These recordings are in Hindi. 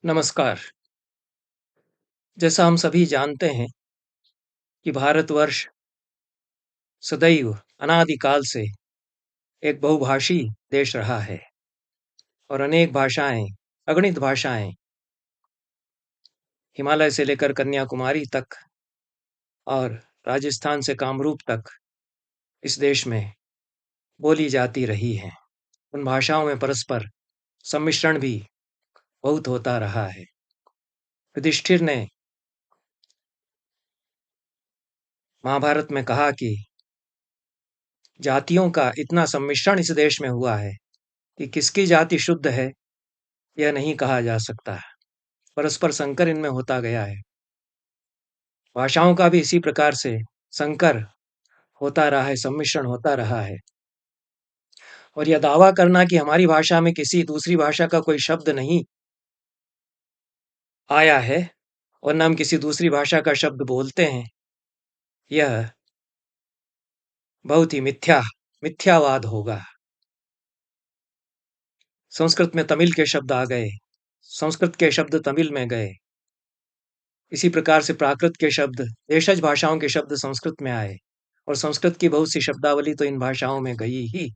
नमस्कार। जैसा हम सभी जानते हैं कि भारतवर्ष सदैव अनादिकाल से एक बहुभाषी देश रहा है और अनेक भाषाएं, अगणित भाषाएं हिमालय से लेकर कन्याकुमारी तक और राजस्थान से कामरूप तक इस देश में बोली जाती रही हैं। उन भाषाओं में परस्पर सम्मिश्रण भी बहुत होता रहा है। युधिष्ठिर ने महाभारत में कहा कि जातियों का इतना सम्मिश्रण इस देश में हुआ है कि किसकी जाति शुद्ध है यह नहीं कहा जा सकता। परस्पर संकर इनमें होता गया है। भाषाओं का भी इसी प्रकार से संकर होता रहा है, सम्मिश्रण होता रहा है। और यह दावा करना कि हमारी भाषा में किसी दूसरी भाषा का कोई शब्द नहीं आया है और न हम किसी दूसरी भाषा का शब्द बोलते हैं, यह बहुत ही मिथ्यावाद होगा। संस्कृत में तमिल के शब्द आ गए, संस्कृत के शब्द तमिल में गए। इसी प्रकार से प्राकृत के शब्द, देशज भाषाओं के शब्द संस्कृत में आए और संस्कृत की बहुत सी शब्दावली तो इन भाषाओं में गई ही।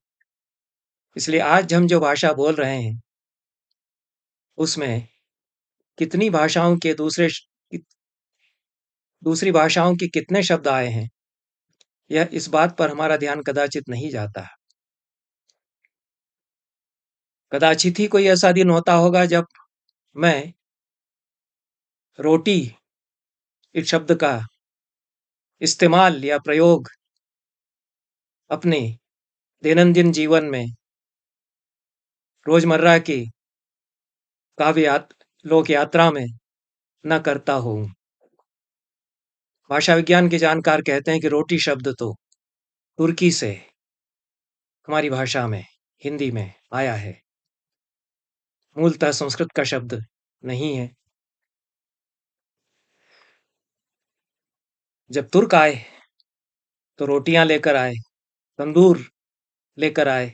इसलिए आज हम जो भाषा बोल रहे हैं उसमें कितनी भाषाओं के दूसरी भाषाओं के कितने शब्द आए हैं, यह इस बात पर हमारा ध्यान कदाचित नहीं जाता। कदाचित ही कोई ऐसा दिन होता होगा जब मैं रोटी इस शब्द का इस्तेमाल या प्रयोग अपने दैनंदिन जीवन में, रोजमर्रा की लोक यात्रा में न करता हूं। भाषा विज्ञान के जानकार कहते हैं कि रोटी शब्द तो तुर्की से हमारी भाषा में, हिंदी में आया है, मूलतः संस्कृत का शब्द नहीं है। जब तुर्क आए तो रोटियां लेकर आए, तंदूर लेकर आए।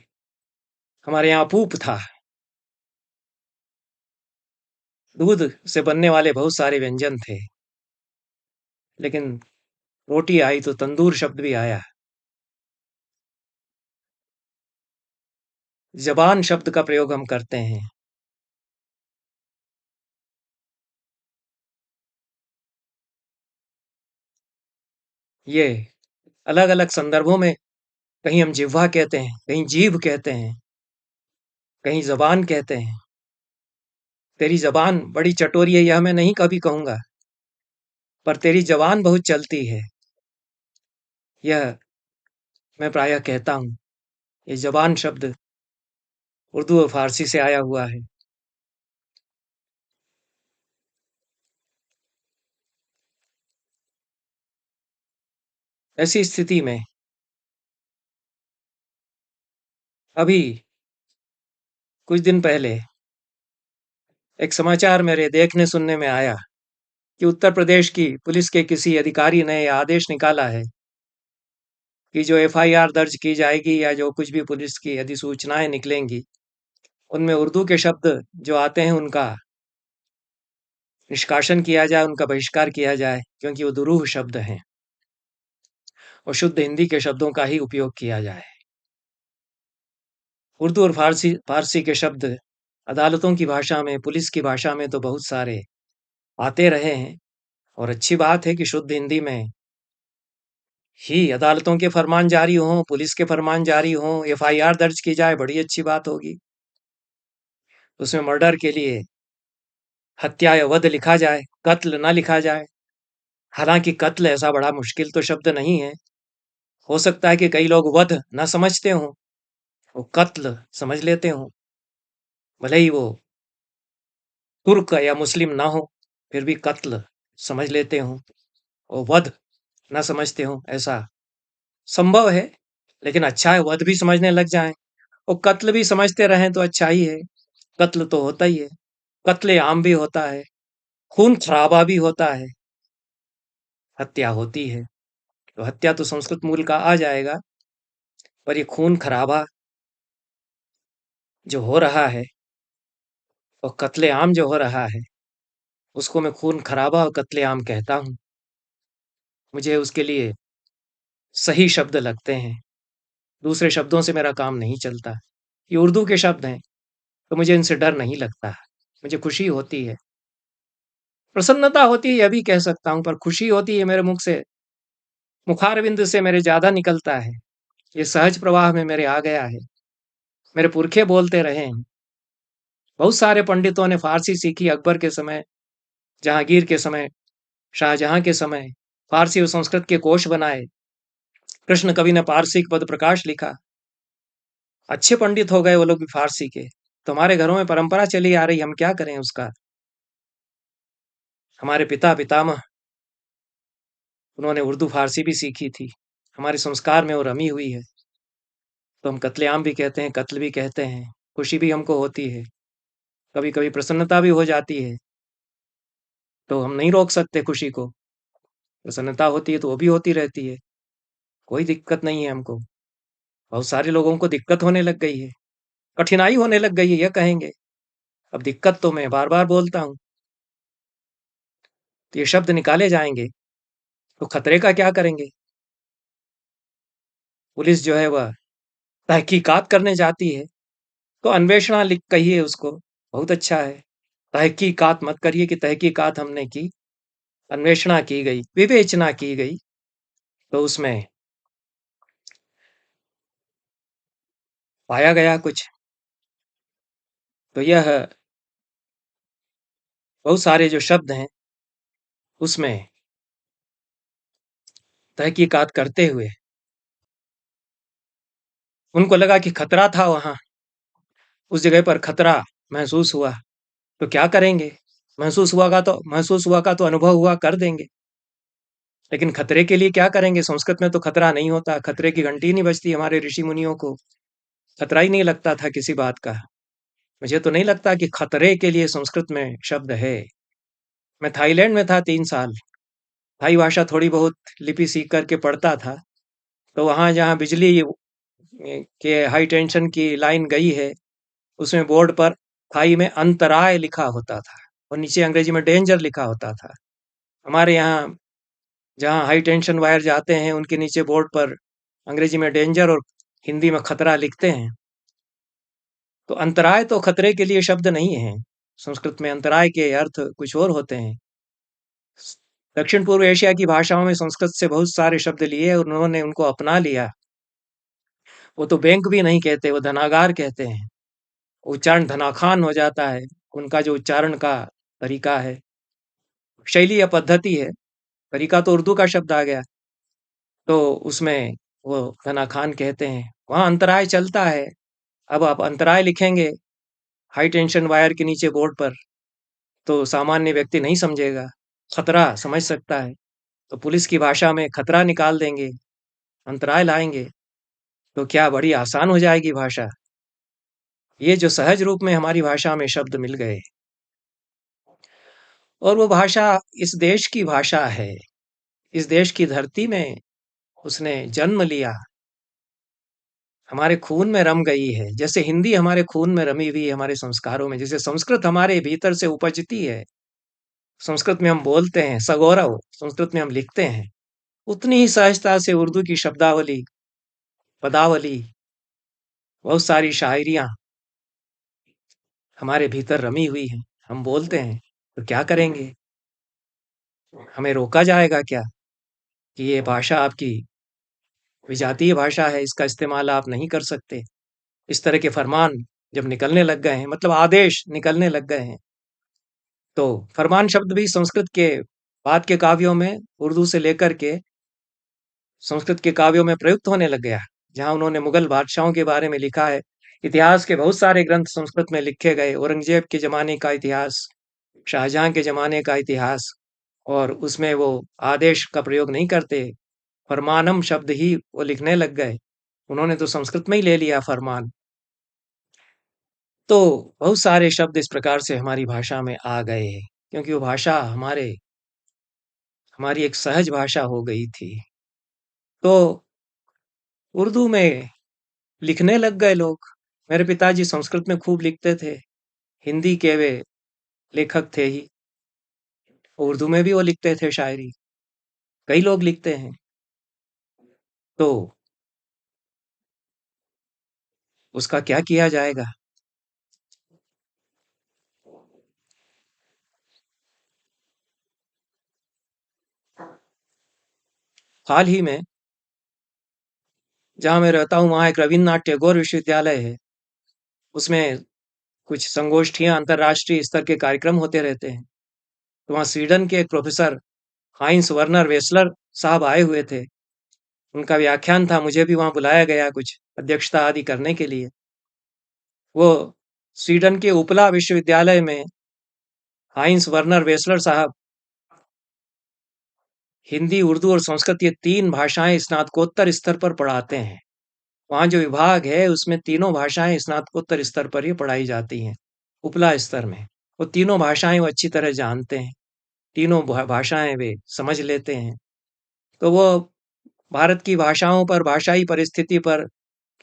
हमारे यहाँ अपूप था, दूध से बनने वाले बहुत सारे व्यंजन थे, लेकिन रोटी आई तो तंदूर शब्द भी आया। जबान शब्द का प्रयोग हम करते हैं। ये अलग अलग संदर्भों में, कहीं हम जिह्वा कहते हैं, कहीं जीभ कहते हैं, कहीं जबान कहते हैं। तेरी जबान बड़ी चटोरी है यह मैं नहीं कभी कहूंगा, पर तेरी जबान बहुत चलती है, यह मैं प्रायः कहता हूं। ये जबान शब्द उर्दू और फारसी से आया हुआ है। ऐसी स्थिति में अभी कुछ दिन पहले एक समाचार मेरे देखने सुनने में आया कि उत्तर प्रदेश की पुलिस के किसी अधिकारी ने यह आदेश निकाला है कि जो एफआईआर दर्ज की जाएगी या जो कुछ भी पुलिस की अधिसूचनाएं निकलेंगी, उनमें उर्दू के शब्द जो आते हैं उनका निष्कासन किया जाए, उनका बहिष्कार किया जाए, क्योंकि वो दुरूह शब्द हैं और शुद्ध हिंदी के शब्दों का ही उपयोग किया जाए। उर्दू और फारसी के शब्द अदालतों की भाषा में, पुलिस की भाषा में तो बहुत सारे आते रहे हैं और अच्छी बात है कि शुद्ध हिंदी में ही अदालतों के फरमान जारी हों, पुलिस के फरमान जारी हों, एफआईआर दर्ज की जाए, बड़ी अच्छी बात होगी। उसमें मर्डर के लिए हत्या या वध लिखा जाए, कत्ल ना लिखा जाए। हालांकि कत्ल ऐसा बड़ा मुश्किल तो शब्द नहीं है। हो सकता है कि कई लोग वध ना समझते हों, वो कत्ल समझ लेते हों, भले ही वो तुर्क या मुस्लिम ना हो, फिर भी कत्ल समझ लेते हों और वध ना समझते हों, ऐसा संभव है। लेकिन अच्छा है वध भी समझने लग जाएं और कत्ल भी समझते रहें तो अच्छा ही है। कत्ल तो होता ही है, कत्ले आम भी होता है, खून खराबा भी होता है, हत्या होती है। तो हत्या तो संस्कृत मूल का आ जाएगा, पर ये खून खराबा जो हो रहा है और कत्ले आम जो हो रहा है, उसको मैं खून खराबा और कत्लेआम कहता हूँ। मुझे उसके लिए सही शब्द लगते हैं, दूसरे शब्दों से मेरा काम नहीं चलता। ये उर्दू के शब्द हैं, तो मुझे इनसे डर नहीं लगता। मुझे खुशी होती है, प्रसन्नता होती है, यह भी कह सकता हूँ, पर खुशी होती है मेरे मुख से, मुखारविंद से मेरे ज़्यादा निकलता है। ये सहज प्रवाह में मेरे आ गया है। मेरे पुरखे बोलते रहे हैं। बहुत सारे पंडितों ने फ़ारसी सीखी अकबर के समय, जहांगीर के समय, शाहजहां के समय, फ़ारसी और संस्कृत के कोश बनाए। कृष्ण कवि ने पारसिक पद प्रकाश लिखा। अच्छे पंडित हो गए वो लोग भी फ़ारसी के। तो हमारे घरों में परंपरा चली आ रही, हम क्या करें उसका? हमारे पिता पितामह, उन्होंने उर्दू फ़ारसी भी सीखी थी। हमारे संस्कार में वो रमी हुई है। तो हम कत्लेआम भी कहते हैं, कत्ल भी कहते हैं। खुशी भी हमको होती है, कभी-कभी प्रसन्नता भी हो जाती है। तो हम नहीं रोक सकते खुशी को। प्रसन्नता होती है तो वो भी होती रहती है। कोई दिक्कत नहीं है हमको। बहुत सारे लोगों को दिक्कत होने लग गई है, कठिनाई होने लग गई है, यह कहेंगे। अब दिक्कत तो मैं बार-बार बोलता हूँ। तो ये शब्द निकाले जाएँगे, तो खतरे का क्या करेंगे? पुलिस जो है वह तहकीकात करने जाती है, तो अन्वेषणा लिख कहिए उसको, बहुत अच्छा है। तहकीकात मत करिए कि तहकीकात हमने की, अन्वेषणा की गई, विवेचना की गई, तो उसमें पाया गया कुछ। तो यह बहुत सारे जो शब्द हैं, उसमें तहकीकात करते हुए उनको लगा कि खतरा था वहाँ, उस जगह पर खतरा महसूस हुआ, तो क्या करेंगे? महसूस हुआ का तो अनुभव हुआ कर देंगे। लेकिन खतरे के लिए क्या करेंगे? संस्कृत में तो खतरा नहीं होता, खतरे की घंटी नहीं बजती हमारे ऋषि-मुनियों को, खतरा ही नहीं लगता था किसी बात का। मुझे तो नहीं लगता कि खतरे के लिए संस्कृत में शब्द है। मैं थाईलैंड में था 3 साल, थाई भाषा थोड़ी बहुत लिपि सीख कर के पढ़ता था, तो वहाँ जहाँ बिजली के हाई टेंशन की लाइन गई है, उसमें बोर्ड पर थाई में अंतराय लिखा होता था और नीचे अंग्रेजी में डेंजर लिखा होता था। हमारे यहाँ जहाँ हाई टेंशन वायर जाते हैं, उनके नीचे बोर्ड पर अंग्रेजी में डेंजर और हिंदी में खतरा लिखते हैं। तो अंतराय तो खतरे के लिए शब्द नहीं है। संस्कृत में अंतराय के अर्थ कुछ और होते हैं। दक्षिण पूर्व एशिया की भाषाओं में संस्कृत से बहुत सारे शब्द लिए और उन्होंने उनको अपना लिया। वो तो बैंक भी नहीं कहते, वो धनागार कहते हैं। उच्चारण धनाखान हो जाता है, उनका जो उच्चारण का तरीका है, शैली या पद्धति है। तरीका तो उर्दू का शब्द आ गया, तो उसमें वो धना खान कहते हैं। वहाँ अंतराय चलता है। अब आप अंतराय लिखेंगे हाई टेंशन वायर के नीचे बोर्ड पर, तो सामान्य व्यक्ति नहीं समझेगा, खतरा समझ सकता है। तो पुलिस की भाषा में खतरा निकाल देंगे, अंतराय लाएँगे, तो क्या बड़ी आसान हो जाएगी भाषा। ये जो सहज रूप में हमारी भाषा में शब्द मिल गए और वो भाषा इस देश की भाषा है, इस देश की धरती में उसने जन्म लिया, हमारे खून में रम गई है। जैसे हिंदी हमारे खून में रमी हुई है, हमारे संस्कारों में, जैसे संस्कृत हमारे भीतर से उपजती है, संस्कृत में हम बोलते हैं सगौरव, संस्कृत में हम लिखते हैं, उतनी ही सहजता से उर्दू की शब्दावली, पदावली, बहुत सारी शायरियाँ हमारे भीतर रमी हुई हैं। हम बोलते हैं, तो क्या करेंगे? हमें रोका जाएगा क्या कि ये भाषा आपकी विजातीय भाषा है, इसका इस्तेमाल आप नहीं कर सकते? इस तरह के फरमान जब निकलने लग गए हैं, मतलब आदेश निकलने लग गए हैं, तो फरमान शब्द भी संस्कृत के बाद के काव्यों में उर्दू से लेकर के संस्कृत के काव्यों में प्रयुक्त होने लग गया। जहाँ उन्होंने मुगल बादशाहों के बारे में लिखा है, इतिहास के बहुत सारे ग्रंथ संस्कृत में लिखे गए, औरंगजेब के ज़माने का इतिहास, शाहजहां के ज़माने का इतिहास, और उसमें वो आदेश का प्रयोग नहीं करते, फरमानम शब्द ही वो लिखने लग गए। उन्होंने तो संस्कृत में ही ले लिया फरमान। तो बहुत सारे शब्द इस प्रकार से हमारी भाषा में आ गए, क्योंकि वो भाषा हमारी एक सहज भाषा हो गई थी। तो उर्दू में लिखने लग गए लोग। मेरे पिताजी संस्कृत में खूब लिखते थे, हिंदी के वे लेखक थे ही। उर्दू में भी वो लिखते थे शायरी, कई लोग लिखते हैं। तो उसका क्या किया जाएगा? हाल ही में जहाँ मैं रहता हूँ वहाँ एक रवीन्द्रनाथ टैगोर विश्वविद्यालय है। उसमें कुछ संगोष्ठियाँ अंतर्राष्ट्रीय स्तर के कार्यक्रम होते रहते हैं। तो वहाँ स्वीडन के एक प्रोफेसर हाइंस वर्नर वेस्लर साहब आए हुए थे। उनका व्याख्यान था, मुझे भी वहाँ बुलाया गया कुछ अध्यक्षता आदि करने के लिए। वो स्वीडन के उपला विश्वविद्यालय में हाइंस वर्नर वेस्लर साहब हिंदी, उर्दू और संस्कृत ये 3 भाषाएँ स्नातकोत्तर स्तर पर पढ़ाते हैं। वहाँ जो विभाग है उसमें तीनों भाषाएँ स्नातकोत्तर स्तर पर ही पढ़ाई जाती हैं, उपला स्तर में। वो तीनों भाषाएँ वो अच्छी तरह जानते हैं, तीनों भाषाएँ वे समझ लेते हैं। तो वो भारत की भाषाओं पर, भाषाई परिस्थिति पर,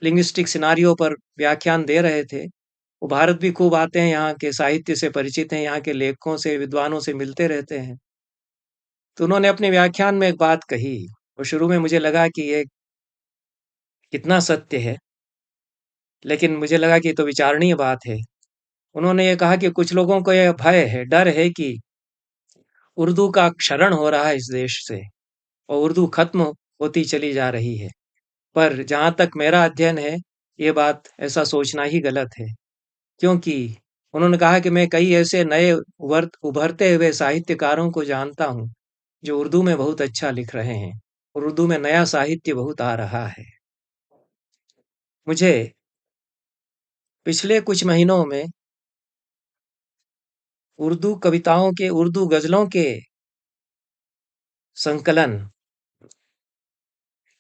लिंग्विस्टिक सिनारियो पर व्याख्यान दे रहे थे। वो भारत भी खूब आते हैं, यहाँ के साहित्य से परिचित हैं, यहाँ के लेखकों से, विद्वानों से मिलते रहते हैं। तो उन्होंने अपने व्याख्यान में एक बात कही, और शुरू में मुझे लगा कि ये कितना सत्य है, लेकिन मुझे लगा कि ये तो विचारणीय बात है। उन्होंने ये कहा कि कुछ लोगों को यह भय है, डर है कि उर्दू का क्षरण हो रहा है इस देश से और उर्दू खत्म होती चली जा रही है। पर जहाँ तक मेरा अध्ययन है, ये बात ऐसा सोचना ही गलत है। क्योंकि उन्होंने कहा कि मैं कई ऐसे नए उभरते हुए साहित्यकारों को जानता हूँ, जो उर्दू में बहुत अच्छा लिख रहे हैं और उर्दू में नया साहित्य बहुत आ रहा है। मुझे पिछले कुछ महीनों में उर्दू कविताओं के, उर्दू गज़लों के संकलन,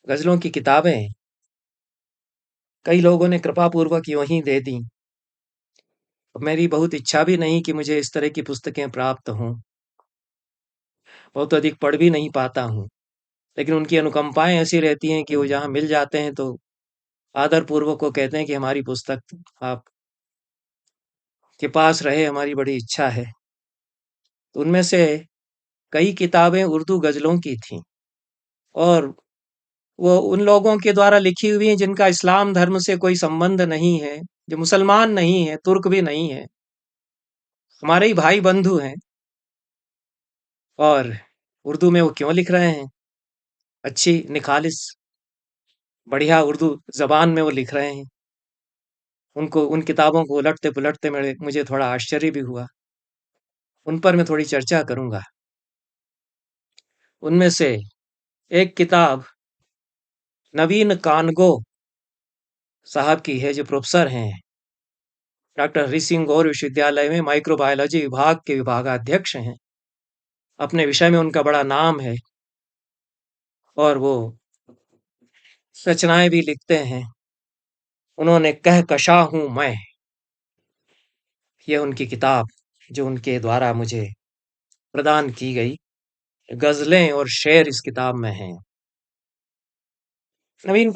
गज़लों की किताबें कई लोगों ने कृपापूर्वक यूँ ही दे दीं। मेरी बहुत इच्छा भी नहीं कि मुझे इस तरह की पुस्तकें प्राप्त हों, बहुत अधिक पढ़ भी नहीं पाता हूँ। लेकिन उनकी अनुकंपाएँ ऐसी रहती हैं कि वो जहाँ मिल जाते हैं तो आदरपूर्वक वो कहते हैं कि हमारी पुस्तक आपके पास रहे, हमारी बड़ी इच्छा है। तो उनमें से कई किताबें उर्दू गज़लों की थीं और वो उन लोगों के द्वारा लिखी हुई हैं जिनका इस्लाम धर्म से कोई संबंध नहीं है, जो मुसलमान नहीं है, तुर्क भी नहीं है, हमारे ही भाई बंधु हैं। और उर्दू में वो क्यों लिख रहे हैं? अच्छी निखालिस बढ़िया उर्दू ज़बान में वो लिख रहे हैं। उनको उन किताबों को उलटते-पुलटते मेरे मुझे थोड़ा आश्चर्य भी हुआ। उन पर मैं थोड़ी चर्चा करूँगा। उनमें से एक किताब नवीन कानगो साहब की है, जो प्रोफ़ेसर हैं, डॉक्टर हरि सिंह गौर विश्वविद्यालय में माइक्रोबायोलॉजी विभाग के विभागाध्यक्ष हैं। अपने विषय में उनका बड़ा नाम है और वो रचनाएँ भी लिखते हैं। उन्होंने कहकशां हूँ मैं, ये उनकी किताब जो उनके द्वारा मुझे प्रदान की गई। गज़लें और शेर इस किताब में हैं। नवीन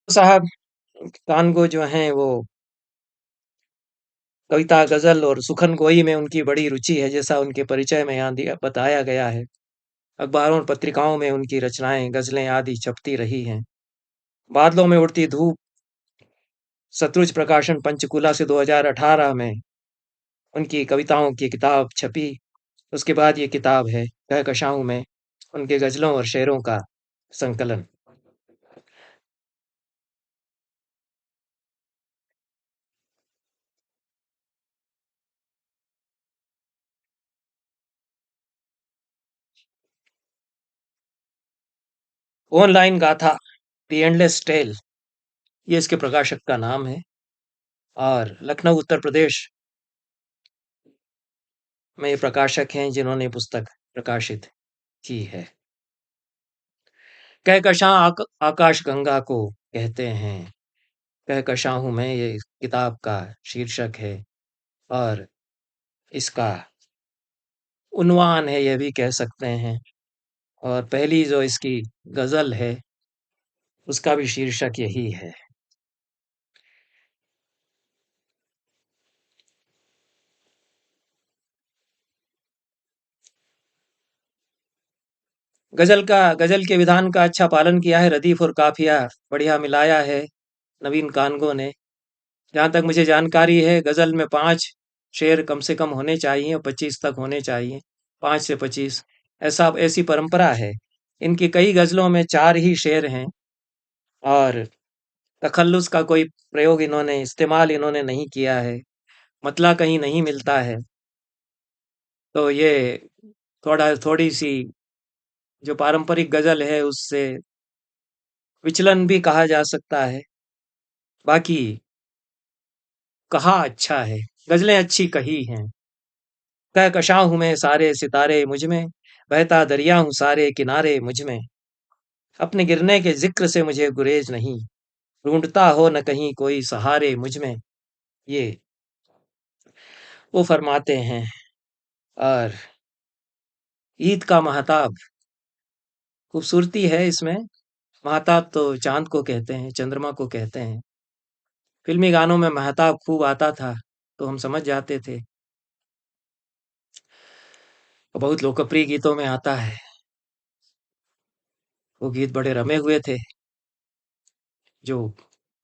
साहब कानगो जो हैं वो कविता, गज़ल और सुखनगोई में उनकी बड़ी रुचि है, जैसा उनके परिचय में यहाँ दिया बताया गया है। अखबारों और पत्रिकाओं में उनकी रचनाएँ, गज़लें आदि छपती रही हैं। बादलों में उड़ती धूप, सतरुज प्रकाशन पंचकूला से 2018 में उनकी कविताओं की किताब छपी। उसके बाद ये किताब है कहकशां में उनके गज़लों और शेरों का संकलन। ऑनलाइन गाथा द एंडलेस टेल, ये इसके प्रकाशक का नाम है और लखनऊ उत्तर प्रदेश में ये प्रकाशक हैं जिन्होंने पुस्तक प्रकाशित की है। कहकशां आकाश गंगा को कहते हैं। कहकशां हूँ मैं, ये किताब का शीर्षक है और इसका उन्वान है, ये भी कह सकते हैं। और पहली जो इसकी गज़ल है उसका भी शीर्षक यही है। गजल के विधान का अच्छा पालन किया है, रदीफ और काफिया बढ़िया मिलाया है नवीन कानगो ने। जहाँ तक मुझे जानकारी है, गजल में 5 शेर कम से कम होने चाहिए और 25 तक होने चाहिए, 5 से 25, ऐसी परंपरा है। इनकी कई गजलों में 4 ही शेर हैं और तखल्लुस का कोई प्रयोग इन्होंने नहीं किया है, मतला कहीं नहीं मिलता है। तो ये थोड़ी सी जो पारंपरिक गजल है उससे विचलन भी कहा जा सकता है। बाकी कहा अच्छा है, गजलें अच्छी कही हैं। कहकशां हूं मैं सारे सितारे मुझ में, बहता दरिया हूं सारे किनारे मुझ में। अपने गिरने के जिक्र से मुझे गुरेज नहीं, ढूंढता हो न कहीं कोई सहारे मुझ में। ये वो फरमाते हैं। और ईद का महताब, खूबसूरती है इसमें। महताब तो चांद को कहते हैं, चंद्रमा को कहते हैं। फिल्मी गानों में महताब खूब आता था, तो हम समझ जाते थे। बहुत लोकप्रिय गीतों में आता है। वो गीत बड़े रमे हुए थे, जो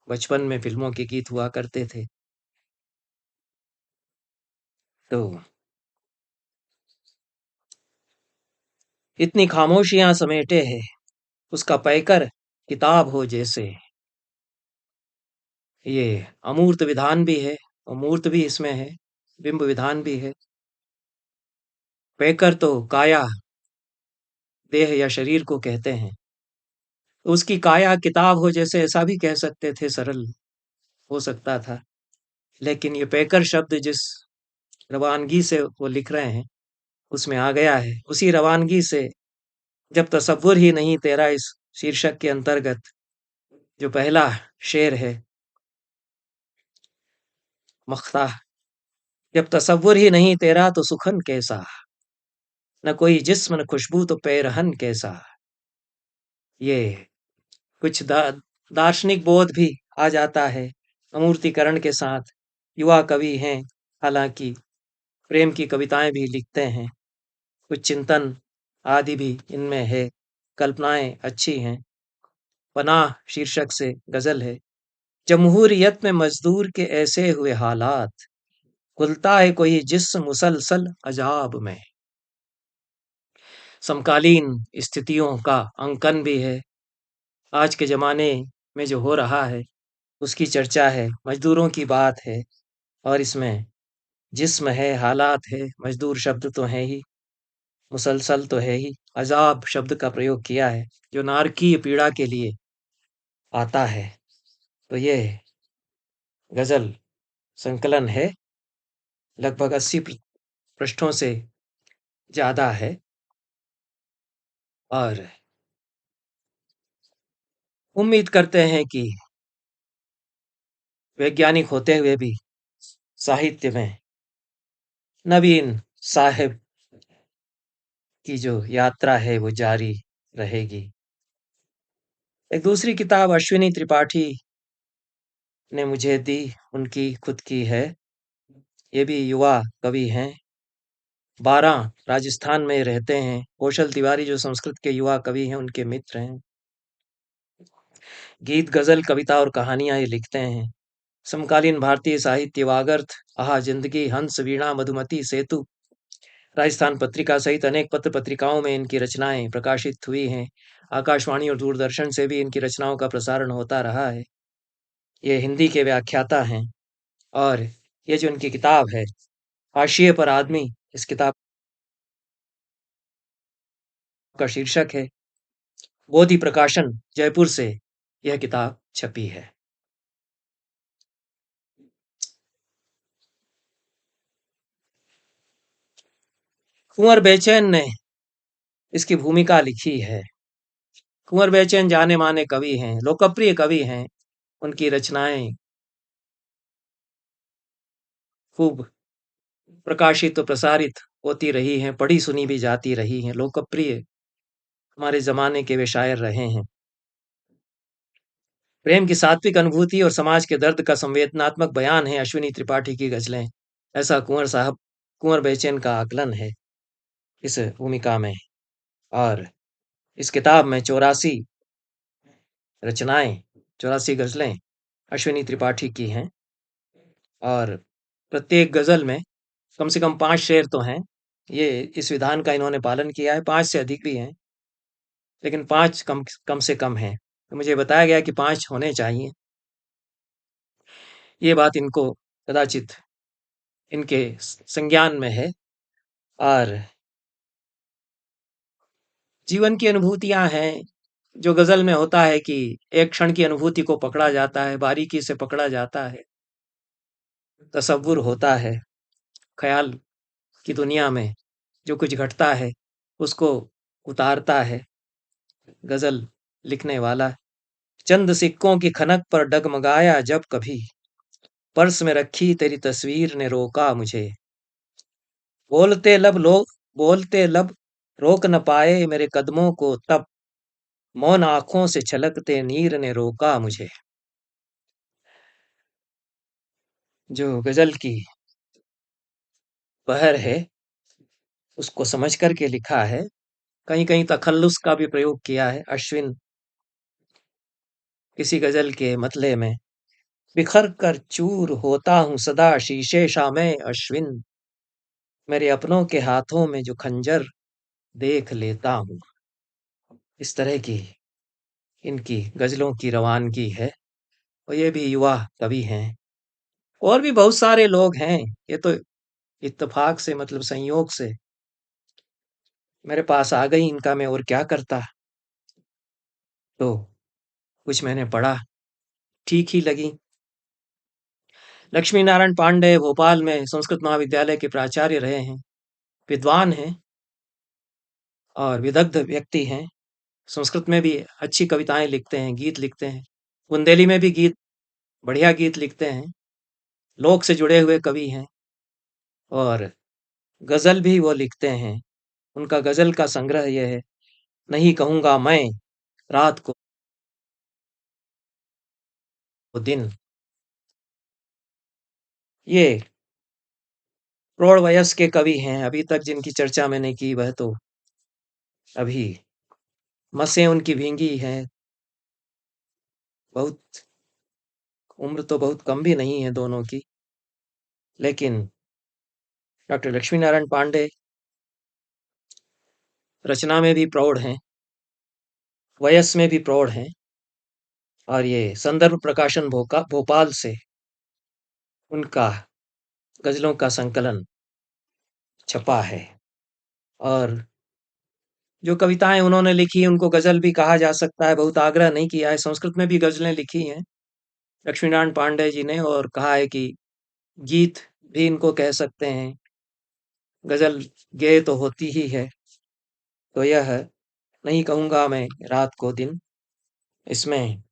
बचपन में फिल्मों के गीत हुआ करते थे। तो इतनी खामोशियां समेटे है, उसका पैकर किताब हो जैसे। ये अमूर्त विधान भी है और मूर्त भी इसमें है, बिंब विधान भी है। पैकर तो काया, देह या शरीर को कहते हैं। तो उसकी काया किताब हो जैसे, ऐसा भी कह सकते थे, सरल हो सकता था। लेकिन ये पैकर शब्द जिस रवानगी से वो लिख रहे हैं, उसमें आ गया है। उसी रवानगी से, जब तसव्वुर ही नहीं तेरा, इस शीर्षक के अंतर्गत जो पहला शेर है, मख्ता, जब तसव्वुर ही नहीं तेरा तो सुखन कैसा, न कोई जिस्म न खुशबू तो पैरहन कैसा। ये कुछ दार्शनिक बोध भी आ जाता है अमूर्तीकरण के साथ। युवा कवि हैं, हालांकि प्रेम की कविताएं भी लिखते हैं, कुछ चिंतन आदि भी इनमें है, कल्पनाएं अच्छी हैं। पनाह शीर्षक से गजल है। जमहूरियत में मजदूर के ऐसे हुए हालात, खुलता है कोई जिस्म मुसलसल अजाब में। समकालीन स्थितियों का अंकन भी है। आज के जमाने में जो हो रहा है उसकी चर्चा है, मजदूरों की बात है। और इसमें जिस्म है, हालात है, मजदूर शब्द तो है ही, मुसलसल तो है ही, अजाब शब्द का प्रयोग किया है, जो नारकीय पीड़ा के लिए आता है। तो ये गजल संकलन है, लगभग 80 पृष्ठों से ज्यादा है। और उम्मीद करते हैं कि वैज्ञानिक होते हुए भी साहित्य में नवीन साहिब की जो यात्रा है वो जारी रहेगी। एक दूसरी किताब अश्विनी त्रिपाठी ने मुझे दी, उनकी खुद की है। ये भी युवा कवि हैं, 12 राजस्थान में रहते हैं। कौशल तिवारी जो संस्कृत के युवा कवि हैं, उनके मित्र हैं। गीत, गजल, कविता और कहानियां ये लिखते हैं। समकालीन भारतीय साहित्य, वागर्थ, आहा जिंदगी, हंस, वीणा, मधुमती, सेतु, राजस्थान पत्रिका सहित अनेक पत्र पत्रिकाओं में इनकी रचनाएं प्रकाशित हुई हैं। आकाशवाणी और दूरदर्शन से भी इनकी रचनाओं का प्रसारण होता रहा है। ये हिंदी के व्याख्याता हैं। और ये जो इनकी किताब है, हाशिए पर आदमी, इस किताब का शीर्षक है। बोधि प्रकाशन जयपुर से यह किताब छपी है। कुंवर बेचैन ने इसकी भूमिका लिखी है। कुंवर बेचैन जाने माने कवि हैं, लोकप्रिय कवि हैं। उनकी रचनाएं खूब प्रकाशित और प्रसारित होती रही हैं, पढ़ी सुनी भी जाती रही हैं, लोकप्रिय हमारे जमाने के वे शायर रहे हैं। प्रेम की सात्विक अनुभूति और समाज के दर्द का संवेदनात्मक बयान है अश्विनी त्रिपाठी की गजलें। ऐसा कुंवर बेचैन का आकलन है इस भूमिका में। और इस किताब में 84 रचनाएं, 84 गजलें अश्विनी त्रिपाठी की हैं और प्रत्येक गजल में कम से कम 5 शेर तो हैं। ये इस विधान का इन्होंने पालन किया है, 5 से अधिक भी हैं, लेकिन 5 कम कम से कम हैं। तो मुझे बताया गया कि 5 होने चाहिए। ये बात इनको कदाचित इनके संज्ञान में है और जीवन की अनुभूतियाँ हैं, जो गज़ल में होता है कि एक क्षण की अनुभूति को पकड़ा जाता है, बारीकी से पकड़ा जाता है, तसव्वुर होता है, ख़याल की दुनिया में जो कुछ घटता है, उसको उतारता है गज़ल लिखने वाला। चंद सिक्कों की खनक पर डगमगाया जब कभी, पर्स में रखी तेरी तस्वीर ने रोका मुझे। बोलते लब लोग बोलते लब रोक न पाए मेरे कदमों को तब, मौन आँखों से छलकते नीर ने रोका मुझे। जो गज़ल की बहर है, उसको समझ कर के लिखा है। कहीं-कहीं तखल्लुस का भी प्रयोग किया है। अश्विन किसी गज़ल के मतले में, बिखर कर चूर होता हूँ सदा शीशे शामे अश्विन, मेरे अपनों के हाथों में जो खंजर देख लेता हूँ। इस तरह की इनकी गज़लों की रवानगी है और ये भी युवा कवि हैं। और भी बहुत सारे लोग हैं, ये तो इत्तेफ़ाक से मतलब संयोग से मेरे पास आ गई, इनका मैं और क्या करता? तो कुछ मैंने पढ़ा, ठीक ही लगी। लक्ष्मी नारायण पांडे भोपाल में संस्कृत महाविद्यालय के प्राचार्य रहे हैं, विद्वान हैं और विदग्ध व्यक्ति हैं। संस्कृत में भी अच्छी कविताएं लिखते हैं, गीत लिखते हैं। बुंदेली में भी गीत, बढ़िया गीत लिखते हैं। लोक से जुड़े हुए कवि हैं और गजल भी वो लिखते हैं। उनका गजल का संग्रह यह है, नहीं कहूंगा मैं रात को दिन। ये प्रौढ़ वयस के कवि हैं, अभी तक जिनकी चर्चा मैंने की वह तो अभी मसें उनकी भींगी हैं। बहुत उम्र तो बहुत कम भी नहीं है दोनों की, लेकिन डॉक्टर लक्ष्मी नारायण पांडे रचना में भी प्रौढ़ हैं, वयस में भी प्रौढ़ हैं और ये संदर्भ प्रकाशन भोपाल से उनका गजलों का संकलन छपा है और जो कविताएं उन्होंने लिखी उनको गजल भी कहा जा सकता है। बहुत आग्रह नहीं किया है। संस्कृत में भी गजलें लिखी हैं लक्ष्मीनारायण पांडे जी ने और कहा है कि गीत भी इनको कह सकते हैं। गजल गेय तो होती ही है। तो यह नहीं कहूंगा मैं रात को दिन, इसमें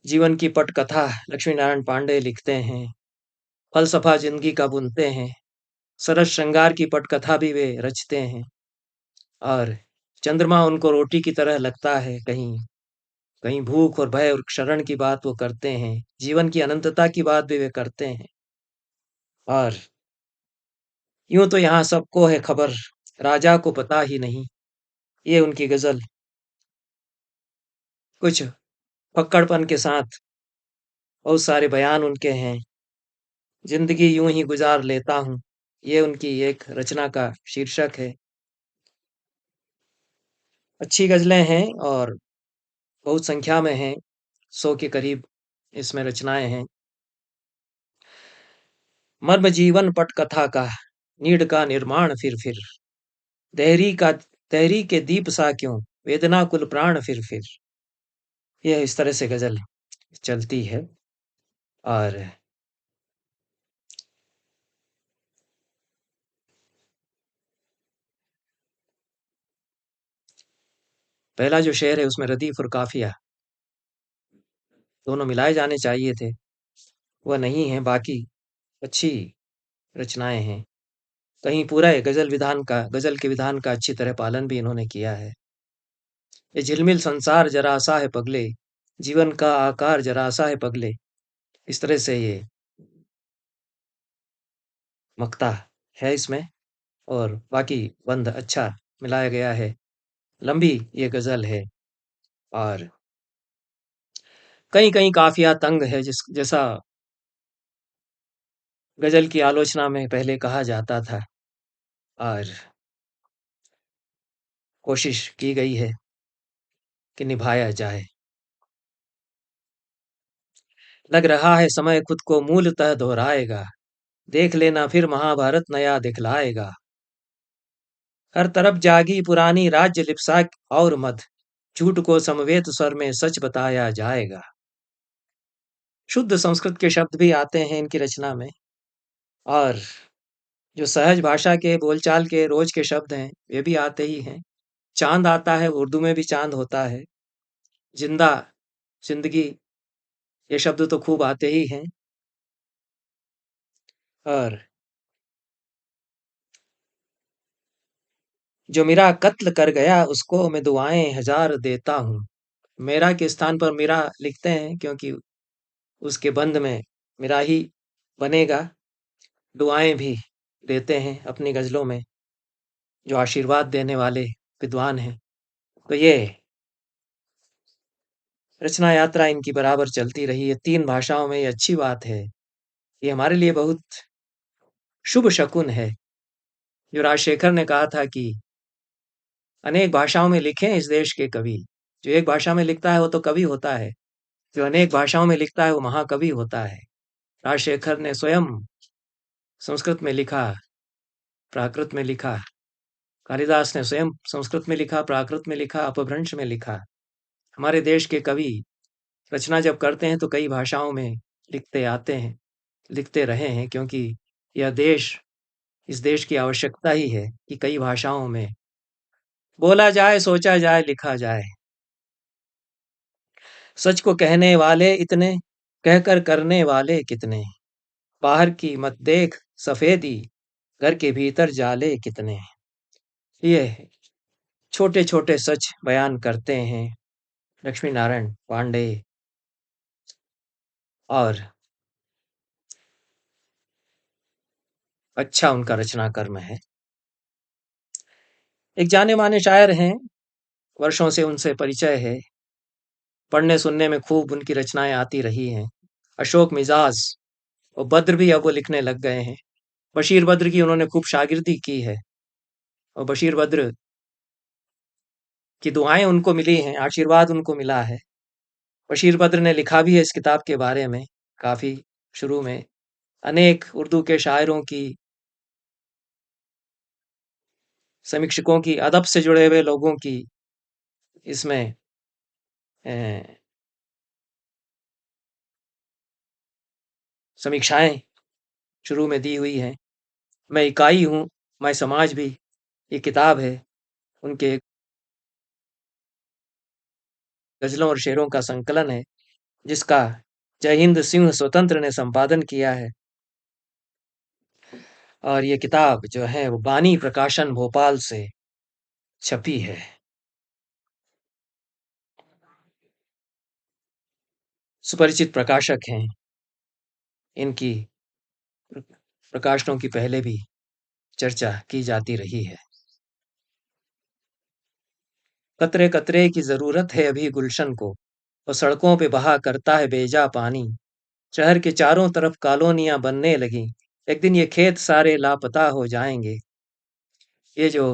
जीवन की पटकथा लक्ष्मी नारायण पांडे लिखते हैं, फलसफा जिंदगी का बुनते हैं, सरस श्रृंगार की पटकथा भी वे रचते हैं और चंद्रमा उनको रोटी की तरह लगता है। कहीं कहीं भूख और भय और क्षरण की बात वो करते हैं, जीवन की अनंतता की बात भी वे करते हैं और यूं तो यहाँ सबको है खबर, राजा को पता ही नहीं। ये उनकी गजल कुछ फक्कड़पन के साथ, बहुत सारे बयान उनके हैं। जिंदगी यूं ही गुजार लेता हूँ, ये उनकी एक रचना का शीर्षक है। अच्छी गजलें हैं और बहुत संख्या में हैं, 100 के करीब इसमें रचनाएं हैं। मर्म जीवन पटकथा का नीड़ का निर्माण फिर देहरी का देहरी के दीप सा क्यों, वेदना कुल प्राण फिर। यह इस तरह से गजल चलती है और पहला जो शेर है उसमें रदीफ और काफिया दोनों मिलाए जाने चाहिए थे, वह नहीं है। बाकी अच्छी रचनाएं हैं। कहीं पूरा है गजल के विधान का अच्छी तरह पालन भी इन्होंने किया है। ये झिलमिल संसार जरा सा है पगले, जीवन का आकार जरा सा है पगले, इस तरह से ये मक्ता है इसमें। और बाकी बंद अच्छा मिलाया गया है। लंबी ये गज़ल है और कहीं-कहीं काफ़िया तंग है जैसा गज़ल की आलोचना में पहले कहा जाता था और कोशिश की गई है कि निभाया जाए। लग रहा है समय खुद को मूलतः दोहराएगा, देख लेना फिर महाभारत नया दिखलाएगा। हर तरफ जागी पुरानी राज्य लिप्सा और मद, झूठ को समवेत स्वर में सच बताया जाएगा। शुद्ध संस्कृत के शब्द भी आते हैं इनकी रचना में और जो सहज भाषा के बोलचाल के रोज के शब्द हैं, वे भी आते ही हैं। चाँद आता है, उर्दू में भी चाँद होता है। जिंदा, जिंदगी ये शब्द तो खूब आते ही हैं और जो मेरा कत्ल कर गया उसको मैं दुआएं हजार देता हूँ। मेरा के स्थान पर मेरा लिखते हैं क्योंकि उसके बंध में मेरा ही बनेगा। दुआएं भी देते हैं अपनी गजलों में जो आशीर्वाद देने वाले विद्वान हैं। तो ये रचना यात्रा इनकी बराबर चलती रही है 3 भाषाओं में, ये अच्छी बात है। ये हमारे लिए बहुत शुभ शकुन है। जो राजशेखर ने कहा था कि अनेक भाषाओं में लिखे इस देश के कवि। जो एक भाषा में लिखता है वो तो कवि होता है, जो अनेक भाषाओं में लिखता है वो महाकवि होता है। राजशेखर ने स्वयं संस्कृत में लिखा, प्राकृत में लिखा। कालिदास ने स्वयं संस्कृत में लिखा, प्राकृत में लिखा, अपभ्रंश में लिखा। हमारे देश के कवि रचना जब करते हैं तो कई भाषाओं में लिखते आते हैं, लिखते रहे हैं क्योंकि यह देश, इस देश की आवश्यकता ही है कि कई भाषाओं में बोला जाए, सोचा जाए, लिखा जाए। सच को कहने वाले इतने, कहकर करने वाले कितने। बाहर की मत देख सफेदी, घर के भीतर जाले कितने। ये छोटे-छोटे सच बयान करते हैं लक्ष्मी नारायण पांडे और अच्छा उनका रचना कर्म है। एक जाने-माने शायर हैं, वर्षों से उनसे परिचय है। पढ़ने सुनने में खूब उनकी रचनाएँ आती रही हैं। अशोक मिजाज और बद्र भी अब वो लिखने लग गए हैं। बशीर बद्र की उन्होंने खूब शागिर्दी की है और बशीर बद्र की दुआएँ उनको मिली हैं, आशीर्वाद उनको मिला है। बशीर बद्र ने लिखा भी है इस किताब के बारे में, काफ़ी शुरू में। अनेक उर्दू के शायरों की, समीक्षकों की, अदब से जुड़े हुए लोगों की इसमें अ, समीक्षाएँ शुरू में दी हुई हैं। मैं इकाई हूँ, मैं समाज भी, ये किताब है। उनके गज़लों और शेरों का संकलन है, जिसका जय हिंद सिंह स्वतंत्र ने संपादन किया है और ये किताब जो है वो बानी प्रकाशन भोपाल से छपी है। सुपरिचित प्रकाशक हैं, इनकी प्रकाशनों की पहले भी चर्चा की जाती रही है। कतरे-कतरे की ज़रूरत है अभी गुलशन को, और सड़कों पे बहा करता है बेजा पानी। शहर के चारों तरफ कॉलोनियाँ बनने लगीं, एक दिन ये खेत सारे लापता हो जाएँगे। ये जो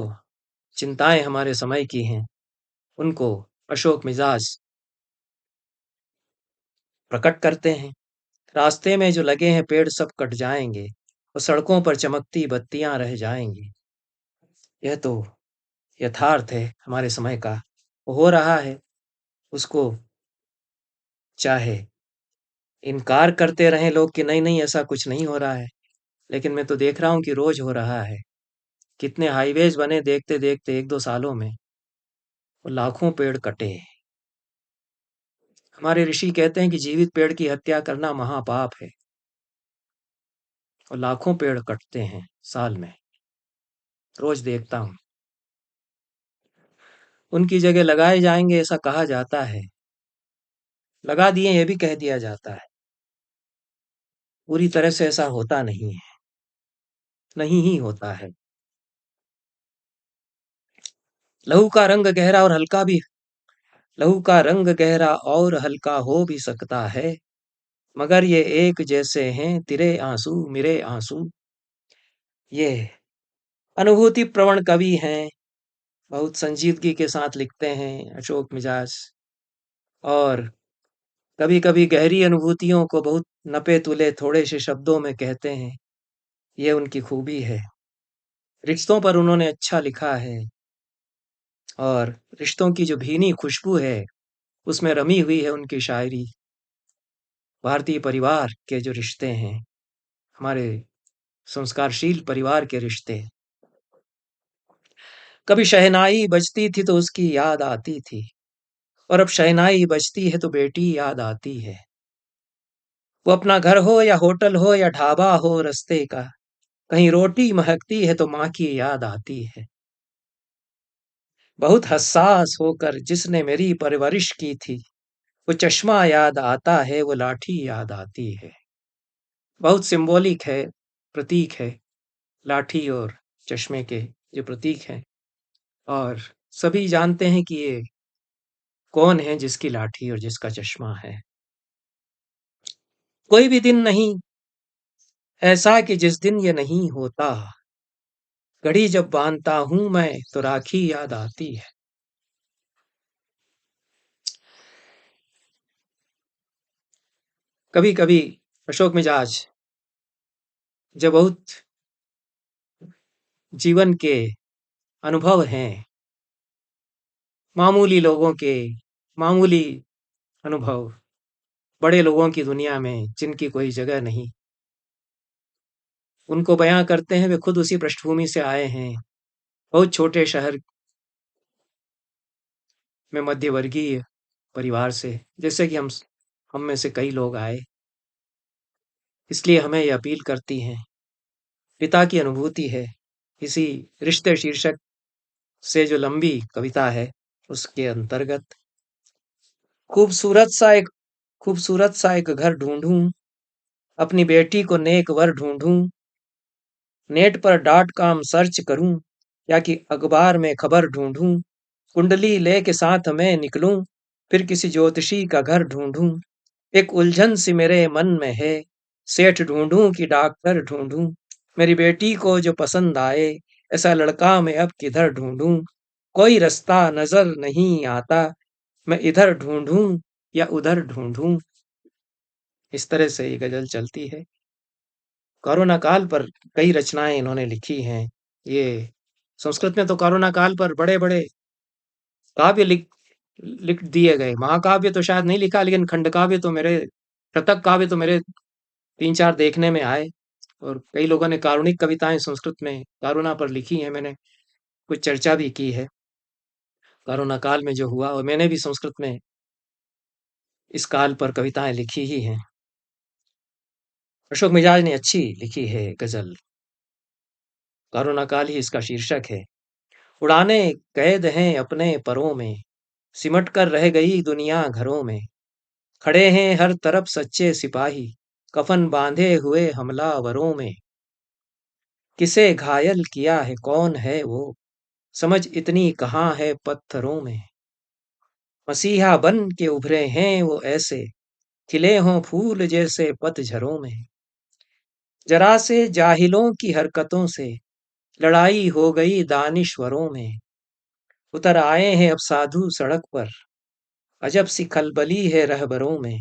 चिंताएँ हमारे समय की हैं, उनको अशोक मिजाज प्रकट करते हैं। रास्ते में जो लगे हैं पेड़ सब कट जाएँगे और सड़कों पर चमकती बत्तियाँ रह जाएँगी। यह तो यथार्थ है हमारे समय का। हो रहा है, उसको चाहे इनकार करते रहें लोग कि नहीं-नहीं ऐसा कुछ नहीं हो रहा है, लेकिन मैं तो देख रहा हूँ कि रोज़ हो रहा है। कितने हाईवेज़ बने देखते-देखते 1-2 सालों में और लाखों पेड़ कटे। हमारे ऋषि कहते हैं कि जीवित पेड़ की हत्या करना महापाप है और लाखों पेड़ कटते हैं साल में, रोज़ देखता हूँ। उनकी जगह लगाए जाएँगे ऐसा कहा जाता है, लगा दिए ये भी कह दिया जाता है। पूरी तरह से ऐसा होता नहीं है, नहीं ही होता है। लहू का रंग गहरा और हल्का भी लहू का रंग गहरा और हल्का हो भी सकता है, मगर ये एक जैसे हैं तेरे आंसू मेरे आंसू। ये अनुभूति प्रवण कवि हैं, बहुत संजीदगी के साथ लिखते हैं अशोक मिजाज, और कभी-कभी गहरी अनुभूतियों को बहुत नपे-तुले थोड़े से शब्दों में कहते हैं। ये उनकी खूबी है। रिश्तों पर उन्होंने अच्छा लिखा है, और रिश्तों की जो भीनी खुशबू है, उसमें रमी हुई है उनकी शायरी। भारतीय परिवार के जो रिश्ते हैं, हमारे संस्कारशील परिवार के रिश्ते। कभी शहनाई बजती थी तो उसकी याद आती थी, और अब शहनाई बजती है तो बेटी याद आती है। वो अपना घर हो या होटल हो या ढाबा हो रस्ते का, कहीं रोटी महकती है तो माँ की याद आती है। बहुत हसास होकर जिसने मेरी परवरिश की थी, वो चश्मा याद आता है, वो लाठी याद आती है। बहुत सिंबॉलिक है, प्रतीक है, लाठी और चश्मे के जो प्रतीक हैं, और सभी जानते हैं कि ये कौन है जिसकी लाठी और जिसका चश्मा है। कोई भी दिन नहीं ऐसा कि जिस दिन ये नहीं होता, घड़ी जब बांधता हूं मैं तो राखी याद आती है। कभी कभी अशोक मिजाज जो बहुत जीवन के अनुभव हैं, मामूली लोगों के मामूली अनुभव, बड़े लोगों की दुनिया में जिनकी कोई जगह नहीं, उनको बयां करते हैं। वे खुद उसी पृष्ठभूमि से आए हैं, बहुत छोटे शहर में मध्यवर्गीय परिवार से, जैसे कि हम में से कई लोग आए। इसलिए हमें ये अपील करती हैं, पिता की अनुभूति है इसी रिश्ते शीर्षक से जो लंबी कविता है उसके अंतर्गत। खूबसूरत सा एक खूबसूरत सा एक घर ढूंढूं, अपनी बेटी को नेक वर ढूंढूं, नेट पर डॉट कॉम सर्च करूं या कि अखबार में खबर ढूंढूं, कुंडली ले के साथ मैं निकलूं, फिर किसी ज्योतिषी का घर ढूंढूं। एक उलझन सी मेरे मन में है, सेठ ढूंढूं कि डॉक्टर ढूंढूं, मेरी बेटी को जो पसंद आए, ऐसा लड़का मैं अब किधर ढूंढूं, कोई रास्ता नजर नहीं आता, मैं इधर ढूंढूं या उधर ढूंढूं। इस तरह से ये गजल चलती है। कोरोना काल पर कई रचनाएं इन्होंने लिखी हैं। ये संस्कृत में तो कोरोना काल पर बड़े बड़े काव्य लिख लिख दिए गए। महाकाव्य तो शायद नहीं लिखा, लेकिन खंडकाव्य तो मेरे शतक काव्य तो मेरे तीन चार देखने में आए, और कई लोगों ने कारुणिक कविताएं संस्कृत में कोरोना पर लिखी हैं। मैंने कुछ चर्चा भी की है कोरोना काल में जो हुआ, और मैंने भी संस्कृत में इस काल पर कविताएं लिखी ही हैं। अशोक मिजाज ने अच्छी लिखी है गजल, कोरोना काल ही इसका शीर्षक है। उड़ाने कैद हैं अपने परों में, सिमट कर रह गई दुनिया घरों में, खड़े हैं हर तरफ सच्चे सिपाही, कफन बांधे हुए हमलावरों में। किसे घायल किया है कौन है वो, समझ इतनी कहाँ है पत्थरों में। मसीहा बन के उभरे हैं वो ऐसे, खिले हों फूल जैसे पतझरों में। जरा से जाहिलों की हरकतों से लड़ाई हो गई दानिश्वरों में। उतर आए हैं अब साधु सड़क पर, अजब सी खलबली है रहबरों में।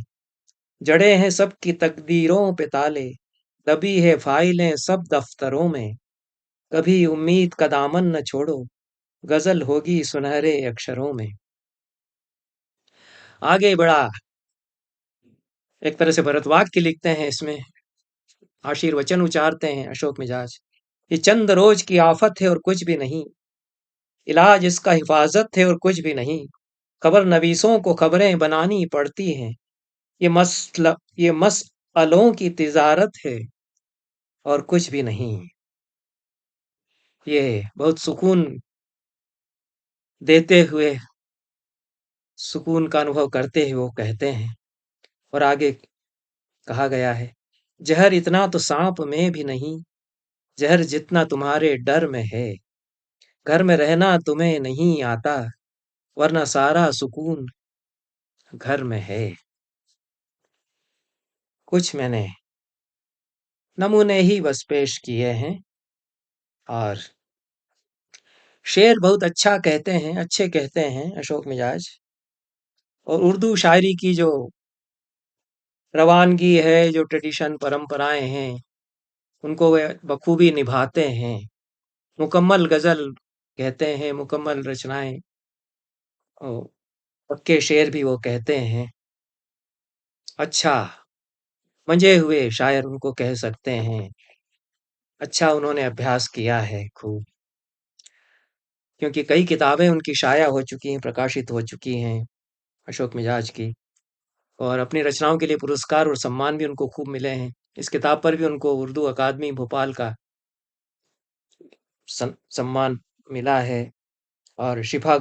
जड़े हैं सबकी तकदीरों पे ताले, दबी है फाइलें सब दफ्तरों में। कभी उम्मीद का दामन न छोड़ो, गजल होगी सुनहरे अक्षरों में। आगे बढ़ा, एक तरह से भरत वाक्य लिखते हैं इसमें, आशीर्वचन उचारते हैं अशोक मिजाज। ये चंद रोज की आफत है और कुछ भी नहीं, इलाज इसका हिफाजत है और कुछ भी नहीं। खबर नवीसों को खबरें बनानी पड़ती हैं, ये मसअलों की तिजारत है और कुछ भी नहीं। ये बहुत सुकून देते हुए, सुकून का अनुभव करते हुए वो कहते हैं, और आगे कहा गया है, जहर इतना तो सांप में भी नहीं, जहर जितना तुम्हारे डर में है। घर में रहना तुम्हें नहीं आता, वरना सारा सुकून घर में है। कुछ मैंने नमूने ही बस पेश किए हैं, और शेर बहुत अच्छा कहते हैं, अच्छे कहते हैं अशोक मिजाज। और उर्दू शायरी की जो रवानगी है, जो ट्रेडिशन परंपराएं हैं, उनको वे बखूबी निभाते हैं। मुकम्मल गजल कहते हैं, मुकम्मल रचनाएं, और पक्के शेर भी वो कहते हैं। अच्छा मंजे हुए शायर उनको कह सकते हैं। अच्छा उन्होंने अभ्यास किया है खूब, क्योंकि कई किताबें उनकी शाया हो चुकी हैं, प्रकाशित हो चुकी हैं अशोक मिजाज की। और अपनी रचनाओं के लिए पुरस्कार और सम्मान भी उनको खूब मिले हैं। इस किताब पर भी उनको उर्दू अकादमी भोपाल का सम्मान मिला है। और शिफा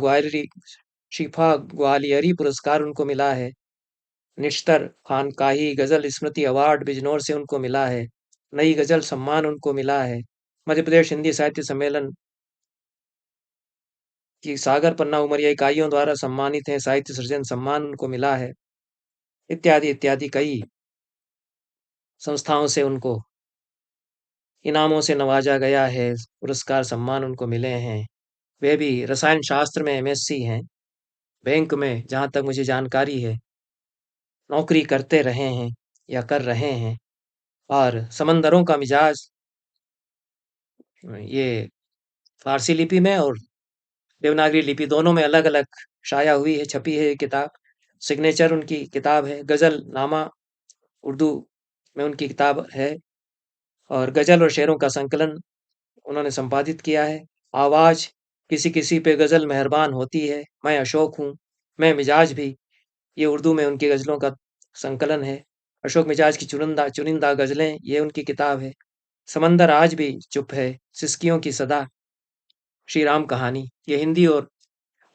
ग्वालियरी पुरस्कार उनको मिला है। निश्तर खानकाही गजल स्मृति अवार्ड बिजनौर से उनको मिला है। नई गजल सम्मान उनको मिला है। मध्य प्रदेश हिंदी साहित्य सम्मेलन की सागर पन्ना उमरिया इकाइयों द्वारा सम्मानित है। साहित्य सृजन सम्मान उनको मिला है, इत्यादि इत्यादि कई संस्थाओं से उनको इनामों से नवाजा गया है। पुरस्कार सम्मान उनको मिले हैं। वे भी रसायन शास्त्र में एमएससी हैं। बैंक में जहाँ तक मुझे जानकारी है नौकरी करते रहे हैं या कर रहे हैं। और समंदरों का मिजाज, ये फारसी लिपि में और देवनागरी लिपि दोनों में अलग अलग शाया हुई है, छपी है ये किताब। सिग्नेचर उनकी किताब है। गजल नामा उर्दू में उनकी किताब है। और गजल और शेरों का संकलन उन्होंने संपादित किया है। आवाज किसी किसी पे गजल मेहरबान होती है, मैं अशोक हूँ, मैं मिजाज भी, ये उर्दू में उनकी गजलों का संकलन है। अशोक मिजाज की चुनिंदा चुनिंदा गजलें, ये उनकी किताब है। समंदर आज भी चुप है, सिसकियों की सदा, श्री राम कहानी, ये हिंदी और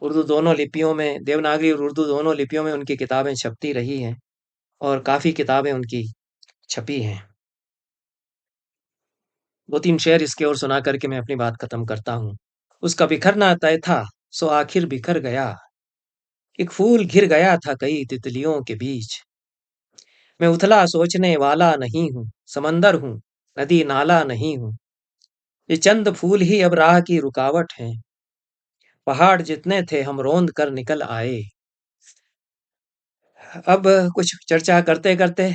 उर्दू दोनों लिपियों में, देवनागरी और उर्दू दोनों लिपियों में उनकी किताबें छपती रही हैं। और काफ़ी किताबें उनकी छपी हैं। 2-3 शेर इसके और सुना करके मैं अपनी बात खत्म करता हूँ। उसका बिखरना तय था, सो आखिर बिखर गया। एक फूल घिर गया था कई तितलियों के बीच। मैं उथला सोचने वाला नहीं हूँ, समंदर हूँ, नदी नाला नहीं हूँ। ये चंद फूल ही अब राह की रुकावट हैं। पहाड़ जितने थे हम रोंद कर निकल आए। अब कुछ चर्चा करते करते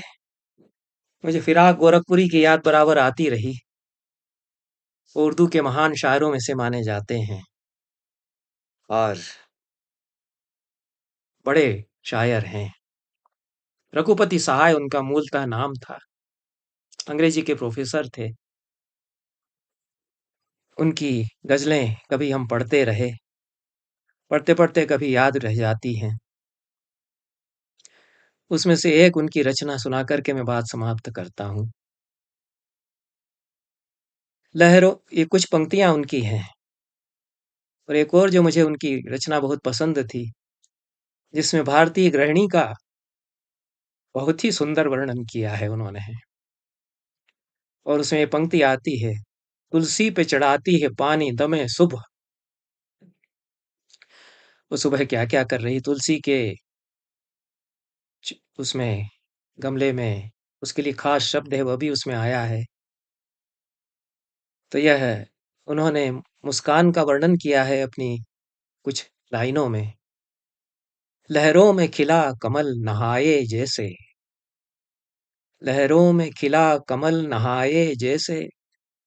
मुझे फिराक गोरखपुरी की याद बराबर आती रही। वो उर्दू के महान शायरों में से माने जाते हैं, और बड़े शायर हैं। रघुपति सहाय उनका मूलतः नाम था। अंग्रेजी के प्रोफेसर थे। उनकी गजलें कभी हम पढ़ते रहे, पढ़ते पढ़ते कभी याद रह जाती हैं। उसमें से एक उनकी रचना सुना करके मैं बात समाप्त करता हूँ। लहरों, ये कुछ पंक्तियां उनकी हैं। और एक और जो मुझे उनकी रचना बहुत पसंद थी, जिसमें भारतीय गृहिणी का बहुत ही सुंदर वर्णन किया है उन्होंने। और उसमें ये पंक्ति आती है, तुलसी पे चढ़ाती है पानी दमे सुबह। वो सुबह क्या क्या कर रही तुलसी के उसमें गमले में, उसके लिए खास शब्द है, वह भी उसमें आया है। तो यह उन्होंने मुस्कान का वर्णन किया है अपनी कुछ लाइनों में। लहरों में खिला कमल नहाए जैसे, लहरों में खिला कमल नहाए जैसे,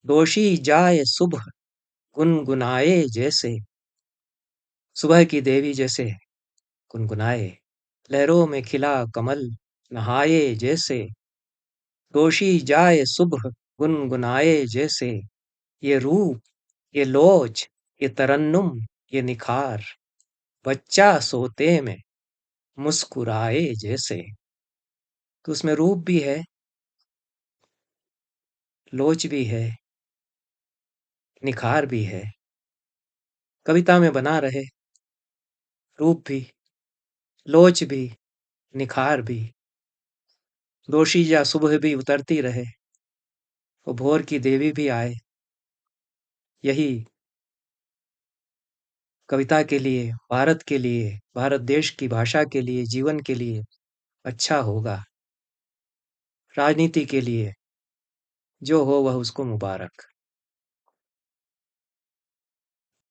दोषी जाए सुबह गुनगुनाए जैसे। सुबह की देवी जैसे गुनगुनाए, लहरों में खिला कमल नहाए जैसे, दोषी जाए सुबह गुनगुनाए जैसे। ये रूप, ये लोच, ये तरन्नुम, ये निखार, बच्चा सोते में मुस्कुराए जैसे। तो उसमें रूप भी है, लोच भी है, निखार भी है। कविता में बना रहे रूप भी, लोच भी, निखार भी। दोषी या सुबह भी उतरती रहे, वो भोर की देवी भी आए। यही कविता के लिए, भारत के लिए, भारत देश की भाषा के लिए, जीवन के लिए अच्छा होगा। राजनीति के लिए जो हो वह उसको मुबारक।